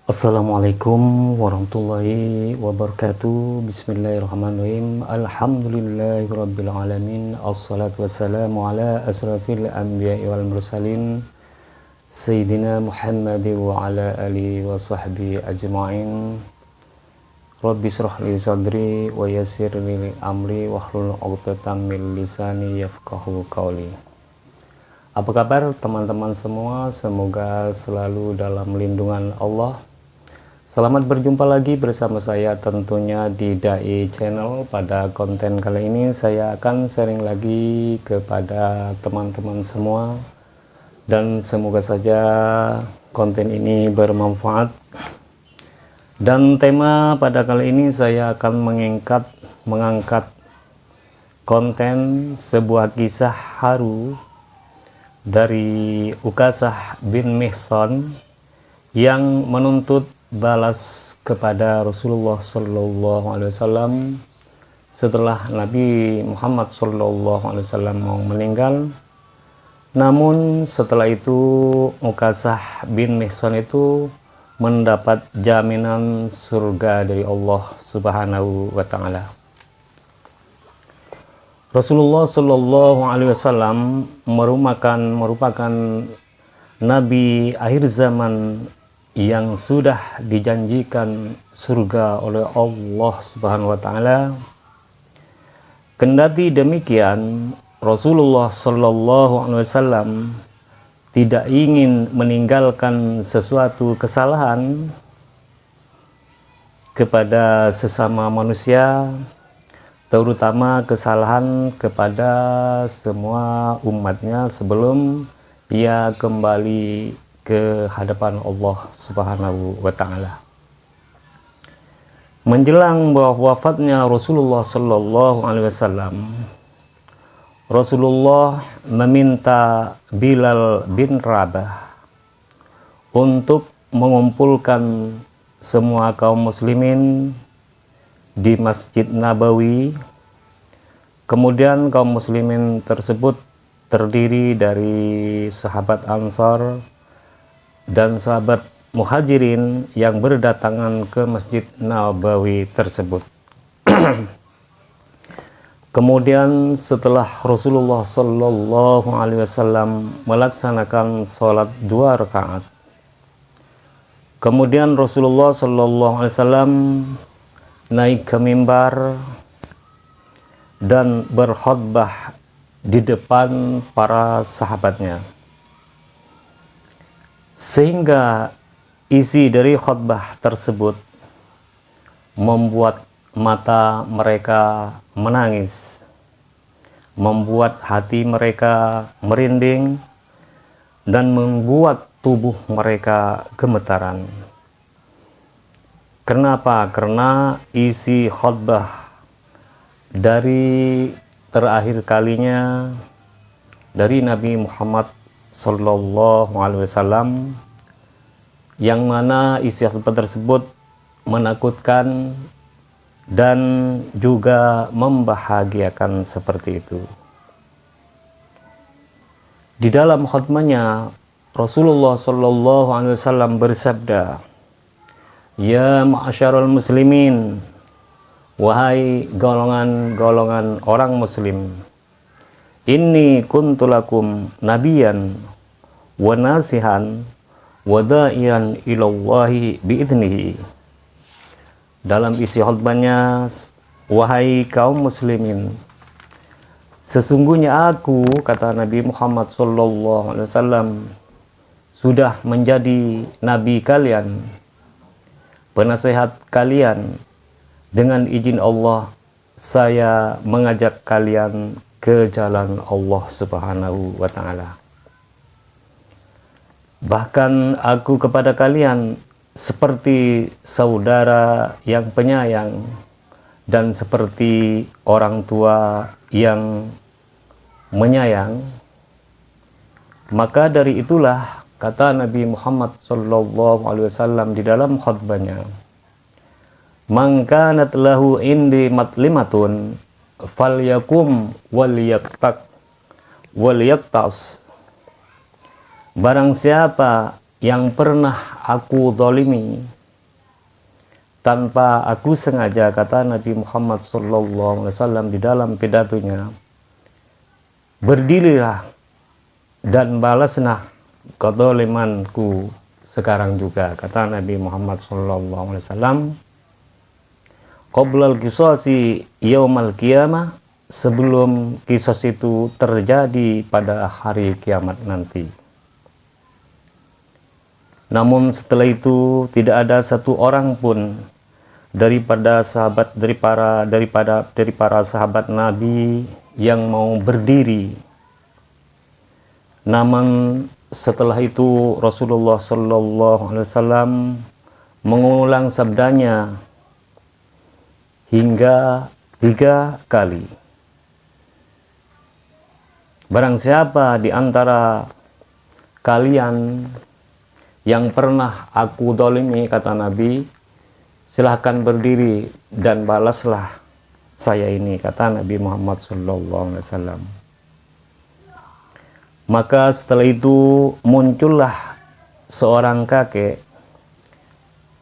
Assalamualaikum warahmatullahi wabarakatuh. Bismillahirrahmanirrahim. Alhamdulillahirabbil alamin. Assalatu wassalamu ala asrafil anbiya'i wal mursalin Sayyidina Muhammad wa ala alihi wa sahbihi ajma'in. Rabbi shrah li sadri wa yassir li amri wahlul 'uqdatam min lisani yafqahu qawli. Apa kabar teman-teman semua? Semoga selalu dalam lindungan Allah. Selamat berjumpa lagi bersama saya tentunya di Dai Channel. Pada konten kali ini saya akan sharing lagi kepada teman-teman semua, dan semoga saja konten ini bermanfaat. Dan tema pada kali ini saya akan mengangkat konten sebuah kisah haru dari Ukasah bin Mihsan yang menuntut balas kepada Rasulullah Shallallahu Alaihi Wasallam setelah Nabi Muhammad Shallallahu Alaihi Wasallam mau meninggal. Namun setelah itu Ukasah bin Mihsan itu mendapat jaminan surga dari Allah Subhanahu wa Ta'ala. Rasulullah Shallallahu Alaihi Wasallam merupakan Nabi akhir zaman yang sudah dijanjikan surga oleh Allah Subhanahu wa Ta'ala. Kendati demikian, Rasulullah Shallallahu Alaihi Wasallam tidak ingin meninggalkan sesuatu kesalahan kepada sesama manusia, terutama kesalahan kepada semua umatnya sebelum ia kembali ke hadapan Allah Subhanahu wa Ta'ala. Menjelang wafatnya Rasulullah Sallallahu Alaihi Wasallam, Rasulullah meminta Bilal bin Rabah untuk mengumpulkan semua kaum muslimin di Masjid Nabawi. Kemudian kaum muslimin tersebut terdiri dari sahabat Ansar dan sahabat Muhajirin yang berdatangan ke Masjid Nabawi tersebut. Kemudian setelah Rasulullah Shallallahu Alaihi Wasallam melaksanakan sholat 2 rakaat, kemudian Rasulullah Shallallahu Alaihi Wasallam naik ke mimbar dan berkhutbah di depan para sahabatnya, sehingga isi dari khutbah tersebut membuat mata mereka menangis, membuat hati mereka merinding, dan membuat tubuh mereka gemetaran. Kenapa? Karena isi khutbah dari terakhir kalinya dari Nabi Muhammad Sallallahu Alaihi Wasallam, yang mana isi khutbah tersebut menakutkan dan juga membahagiakan seperti itu. Di dalam khutbahnya Rasulullah Sallallahu Alaihi Wasallam bersabda, "Ya ma'asyarul muslimin, wahai golongan-golongan orang muslim, inni kuntulakum nabiyan wa nasihan wa da'iyan ilallahi bi'idnihi." Dalam isi khutbahnya, wahai kaum muslimin, sesungguhnya aku, kata Nabi Muhammad SAW, sudah menjadi nabi kalian, penasehat kalian. Dengan izin Allah, saya mengajak kalian ke jalan Allah Subhanahu wa Ta'ala. Bahkan aku kepada kalian seperti saudara yang penyayang dan seperti orang tua yang menyayang. Maka dari itulah, kata Nabi Muhammad SAW di dalam khutbahnya, "Man kanat lahu indi matlimatun falyakum waliyaktas." Barang siapa yang pernah aku zalimi, tanpa aku sengaja, kata Nabi Muhammad SAW di dalam pidatonya, berdirilah dan balaslah kezalimanku sekarang juga, kata Nabi Muhammad SAW, qoblal qisasi yaumal qiyamah, sebelum kisos itu terjadi pada hari kiamat nanti. Namun setelah itu tidak ada satu orang pun dari para sahabat Nabi yang mau berdiri. Namun setelah itu Rasulullah SAW mengulang sabdanya hingga 3 kali. Barang siapa di antara kalian yang pernah aku dolimi, kata Nabi, silahkan berdiri dan balaslah saya ini, kata Nabi Muhammad SAW. Maka setelah itu muncullah seorang kakek,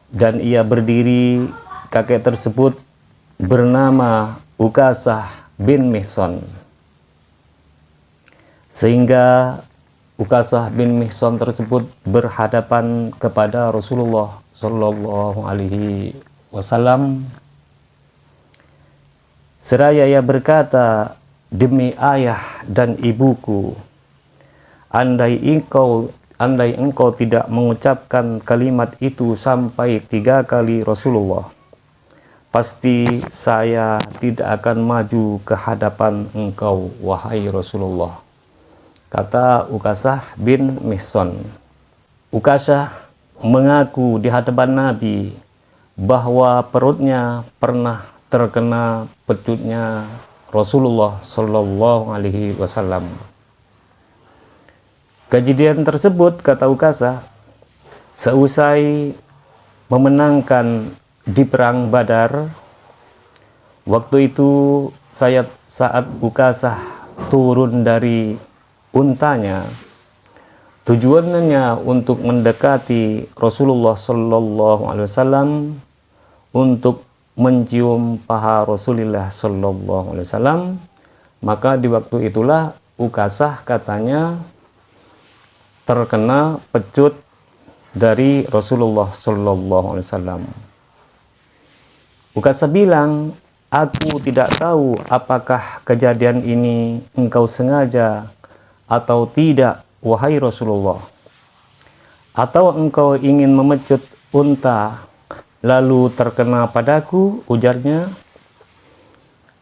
dan ia berdiri. Kakek tersebut bernama Ukasah bin Mihsan. Sehingga Ukasah bin Mihsan tersebut berhadapan kepada Rasulullah Shallallahu Alaihi Wasallam. Seraya ia berkata, demi ayah dan ibuku, andai engkau tidak mengucapkan kalimat itu sampai 3 kali Rasulullah, pasti saya tidak akan maju ke hadapan engkau, wahai Rasulullah, kata Ukasah bin Mihsan. Ukasah mengaku di hadapan Nabi bahwa perutnya pernah terkena pecutnya Rasulullah Shallallahu Alaihi Wasallam. Kejadian tersebut, kata Ukasah, seusai memenangkan di perang Badar. Waktu itu saat Ukasah turun dari untanya, tujuannya untuk mendekati Rasulullah Shallallahu Alaihi Wasallam untuk mencium paha Rasulullah Shallallahu Alaihi Wasallam. Maka di waktu itulah Ukasah katanya terkena pecut dari Rasulullah Shallallahu Alaihi Wasallam. Ukasah bilang, aku tidak tahu apakah kejadian ini engkau sengaja atau tidak, wahai Rasulullah, atau engkau ingin memecut unta lalu terkena padaku, ujarnya.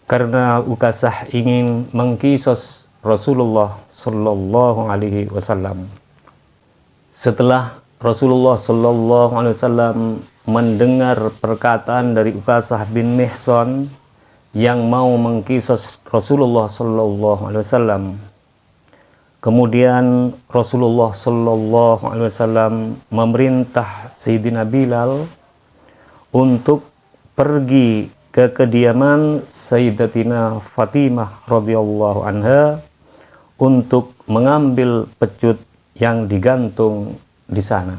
Karena Ukasah ingin mengkisos Rasulullah Shallallahu Alaihi Wasallam. Setelah Rasulullah Shallallahu Alaihi Wasallam mendengar perkataan dari Ukasah bin Mihsan yang mau mengkisos Rasulullah Shallallahu Alaihi Wasallam, kemudian Rasulullah Shallallahu Alaihi Wasallam memerintah Sayyidina Bilal untuk pergi ke kediaman Sayyidatina Fatimah radhiyallahu anha untuk mengambil pecut yang digantung di sana.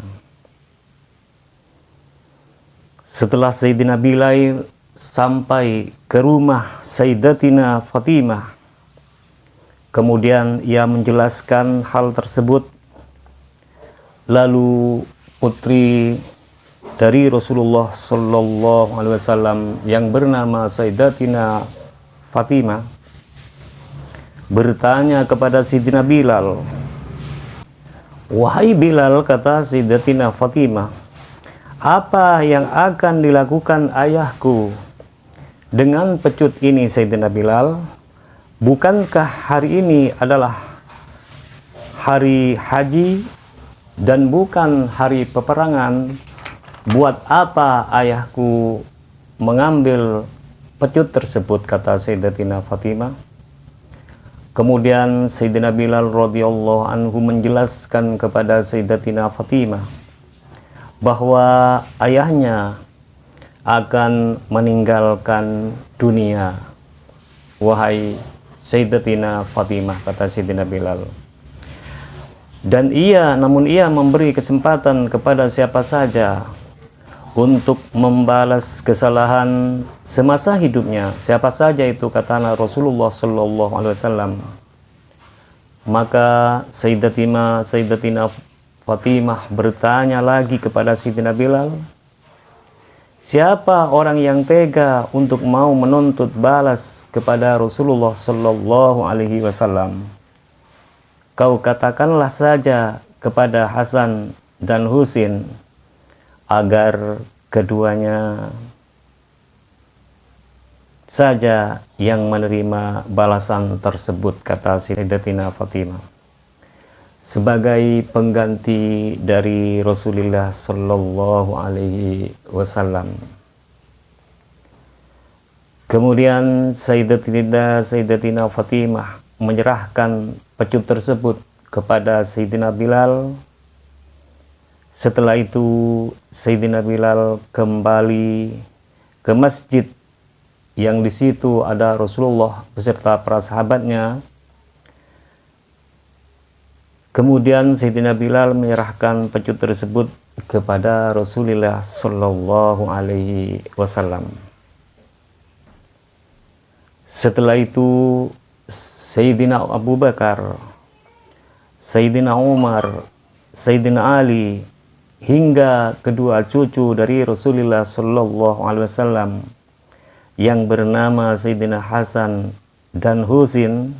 Setelah Sayyidina Bilal sampai ke rumah Sayyidatina Fatimah, kemudian ia menjelaskan hal tersebut. Lalu putri dari Rasulullah Shallallahu Alaihi Wasallam yang bernama Sayyidatina Fatimah bertanya kepada Sayyidina Bilal, wahai Bilal, kata Sayyidatina Fatimah, apa yang akan dilakukan ayahku dengan pecut ini, Sayyidina Bilal? Bukankah hari ini adalah hari haji dan bukan hari peperangan? Buat apa ayahku mengambil pecut tersebut, kata Sayyidatina Fatimah. Kemudian Sayyidina Bilal radhiyallahu anhu menjelaskan kepada Sayyidatina Fatimah bahwa ayahnya akan meninggalkan dunia, wahai Sayyidatina Fatimah, kata Sayyidina Bilal. Dan namun ia memberi kesempatan kepada siapa saja untuk membalas kesalahan semasa hidupnya. Siapa saja itu, kata Rasulullah Sallallahu Alaihi Wasallam. Maka Sayyidatina Fatimah bertanya lagi kepada Sayyidina Bilal, siapa orang yang tega untuk mau menuntut balas kepada Rasulullah Sallallahu Alaihi Wasallam? Kau katakanlah saja kepada Hasan dan Husain agar keduanya saja yang menerima balasan tersebut, kata Sayyidatina Fatimah, sebagai pengganti dari Rasulullah Sallallahu Alaihi Wasallam. Kemudian Sayyidatina Fatimah menyerahkan pecut tersebut kepada Sayyidina Bilal. Setelah itu Sayyidina Bilal kembali ke masjid yang di situ ada Rasulullah beserta para sahabatnya. Kemudian Sayyidina Bilal menyerahkan pecut tersebut kepada Rasulullah Sallallahu Alaihi Wasallam. Setelah itu Sayyidina Abu Bakar, Sayyidina Umar, Sayyidina Ali, hingga kedua cucu dari Rasulullah Sallallahu Alaihi Wasallam yang bernama Sayyidina Hasan dan Husain,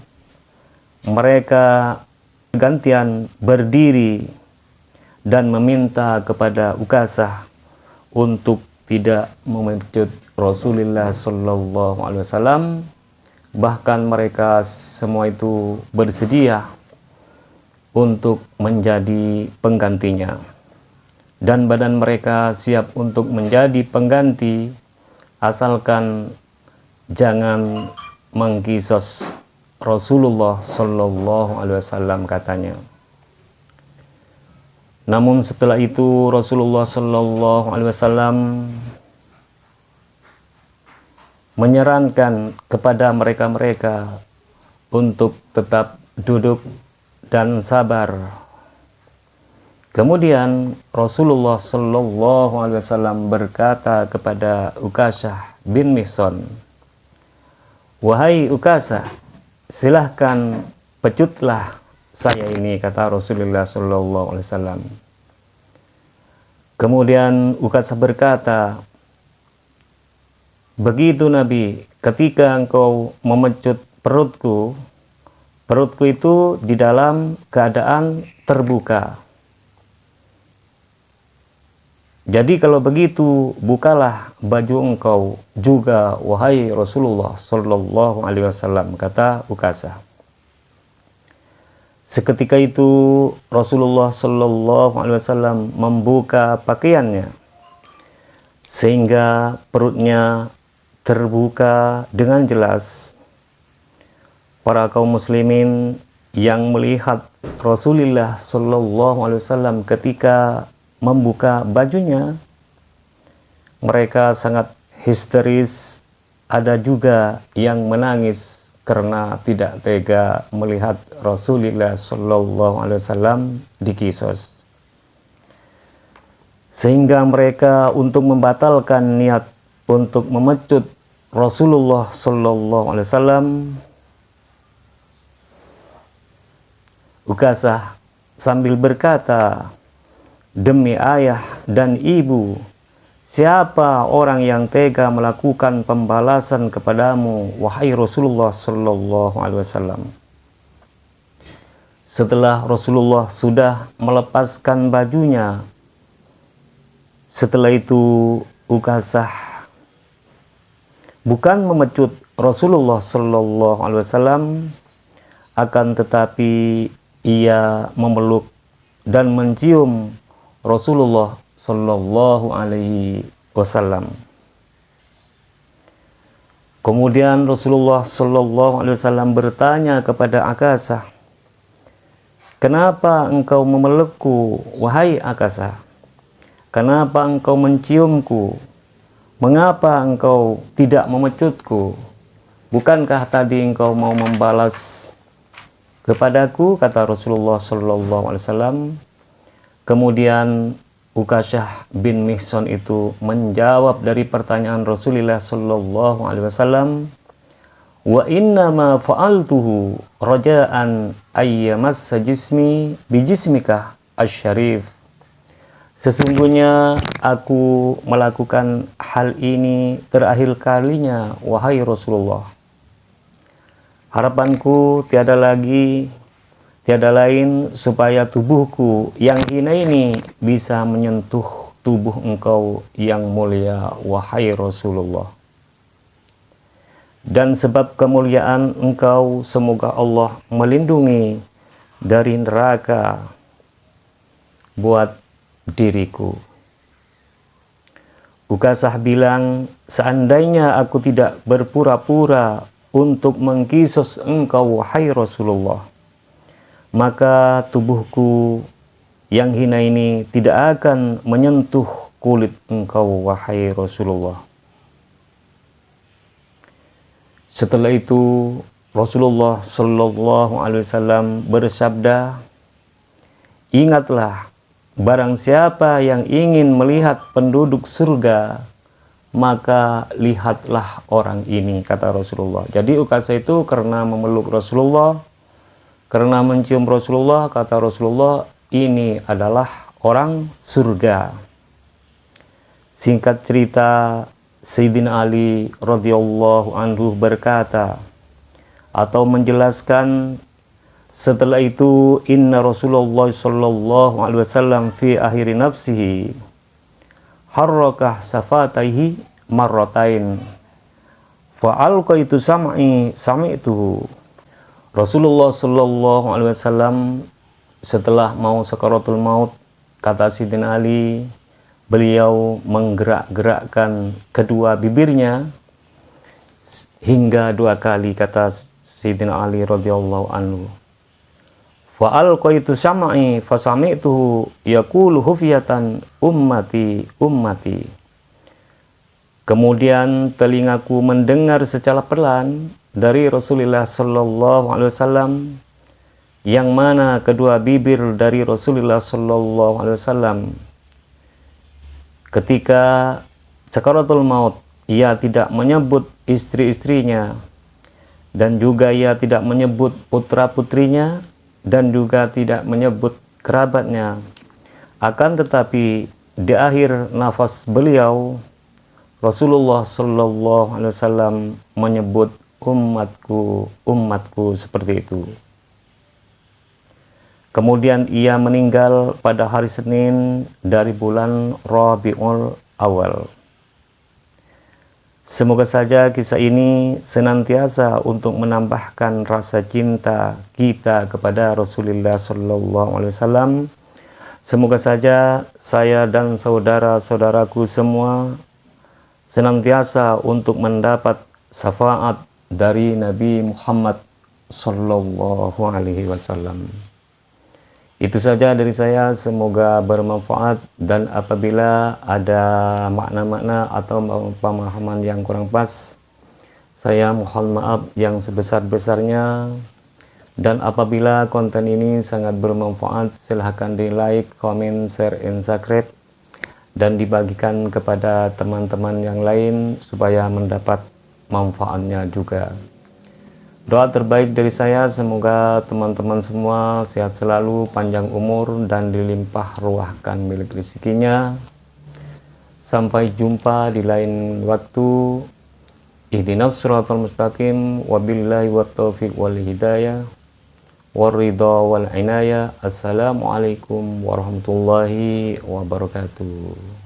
mereka gantian berdiri dan meminta kepada Ukasah untuk tidak memecut Rasulullah Sallallahu Alaihi Wasallam. Bahkan mereka semua itu bersedia untuk menjadi penggantinya, dan badan mereka siap untuk menjadi pengganti asalkan jangan mengkisos Rasulullah Sallallahu Alaihi Wasallam, katanya. Namun setelah itu Rasulullah Sallallahu Alaihi Wasallam menyarankan kepada mereka untuk tetap duduk dan sabar. Kemudian Rasulullah Sallallahu Alaihi Wasallam berkata kepada Ukasah bin Mihsan, wahai Ukasah, silahkan pecutlah saya ini, kata Rasulullah Sallallahu Alaihi Wasallam. Kemudian Ukasah berkata, begitu Nabi, ketika engkau memecut perutku itu di dalam keadaan terbuka. Jadi kalau begitu, bukalah baju engkau juga, wahai Rasulullah Sallallahu Alaihi Wasallam, kata Ukasah. Seketika itu Rasulullah Sallallahu Alaihi Wasallam membuka pakaiannya sehingga perutnya terbuka dengan jelas. Para kaum muslimin yang melihat Rasulullah Sallallahu Alaihi Wasallam ketika membuka bajunya, mereka sangat histeris. Ada juga yang menangis karena tidak tega melihat Rasulullah Sallallahu Alaihi Wasallam dikisos, sehingga mereka untuk membatalkan niat untuk memecut Rasulullah Sallallahu Alaihi Wasallam, Ukasah sambil berkata, demi ayah dan ibu, siapa orang yang tega melakukan pembalasan kepadamu, wahai Rasulullah Sallallahu Alaihi Wasallam? Setelah Rasulullah sudah melepaskan bajunya, setelah itu Ukasah bukan memecut Rasulullah Sallallahu Alaihi Wasallam, akan tetapi ia memeluk dan mencium Rasulullah Sallallahu Alaihi Wasallam. Kemudian Rasulullah Sallallahu Alaihi Wasallam bertanya kepada Ukasah, kenapa engkau memelukku, wahai Ukasah? Kenapa engkau menciumku? Mengapa engkau tidak memecutku? Bukankah tadi engkau mau membalas kepadaku, kata Rasulullah Sallallahu Alaihi Wasallam. Kemudian Ukasyah bin Mihsan itu menjawab dari pertanyaan Rasulullah sallallahu alaihi wasallam, wa inna ma fa'altuhu raja'an ayyamassa jismi bijismika asyarif. Sesungguhnya aku melakukan hal ini terakhir kalinya, wahai Rasulullah. Harapanku tiada lain supaya tubuhku yang hina ini bisa menyentuh tubuh engkau yang mulia, wahai Rasulullah. Dan sebab kemuliaan engkau, semoga Allah melindungi dari neraka buat diriku. Ukasah bilang, seandainya aku tidak berpura-pura untuk mengkisos engkau, wahai Rasulullah, maka tubuhku yang hina ini tidak akan menyentuh kulit engkau, wahai Rasulullah. Setelah itu Rasulullah Shallallahu Alaihi Wasallam bersabda, ingatlah, barang siapa yang ingin melihat penduduk surga, maka lihatlah orang ini, kata Rasulullah. Jadi Ukasah itu karena memeluk Rasulullah, karena mencium Rasulullah, kata Rasulullah, ini adalah orang surga. Singkat cerita, Sayyidina Ali radhiyallahu anhu berkata atau menjelaskan, setelah itu inna Rasulullah sallallahu alaihi wasallam fi akhiri nafsihi harrakah safataihi marratain fa alqaitu sami'tuhu. Rasulullah sallallahu alaihi wasallam setelah mau sakaratul maut, kata Sayyidina Ali, beliau menggerak-gerakkan kedua bibirnya hingga 2 kali, kata Sayyidina Ali radhiyallahu anhu. Fa alqaitu sam'i fa sami'tuhu yaqulu hufiyatan ummati ummati. Kemudian telingaku mendengar secara pelan dari Rasulullah sallallahu alaihi wasallam, yang mana kedua bibir dari Rasulullah sallallahu alaihi wasallam ketika sakaratul maut, ia tidak menyebut istri-istrinya, dan juga ia tidak menyebut putra-putrinya, dan juga tidak menyebut kerabatnya. Akan tetapi di akhir nafas beliau, Rasulullah sallallahu alaihi wasallam menyebut umatku, umatku, seperti itu. Kemudian ia meninggal pada hari Senin dari bulan Rabiul Awal. Semoga saja kisah ini senantiasa untuk menambahkan rasa cinta kita kepada Rasulullah sallallahu alaihi wasallam. Semoga saja saya dan saudara-saudaraku semua senantiasa untuk mendapat syafaat dari Nabi Muhammad sallallahu alaihi wasallam. Itu saja dari saya, semoga bermanfaat, dan apabila ada makna-makna atau pemahaman yang kurang pas, saya mohon maaf yang sebesar-besarnya. Dan apabila konten ini sangat bermanfaat, silahkan di like, comment, share, and subscribe, dan dibagikan kepada teman-teman yang lain supaya mendapat manfaatnya juga. Doa terbaik dari saya, semoga teman-teman semua sehat selalu, panjang umur, dan dilimpah ruahkan milik rezekinya. Sampai jumpa di lain waktu. Ihdinas siratal mustaqim, wabillahi wattaufiq wal hidayah, waridha wal inayah. Assalamualaikum warahmatullahi wabarakatuh.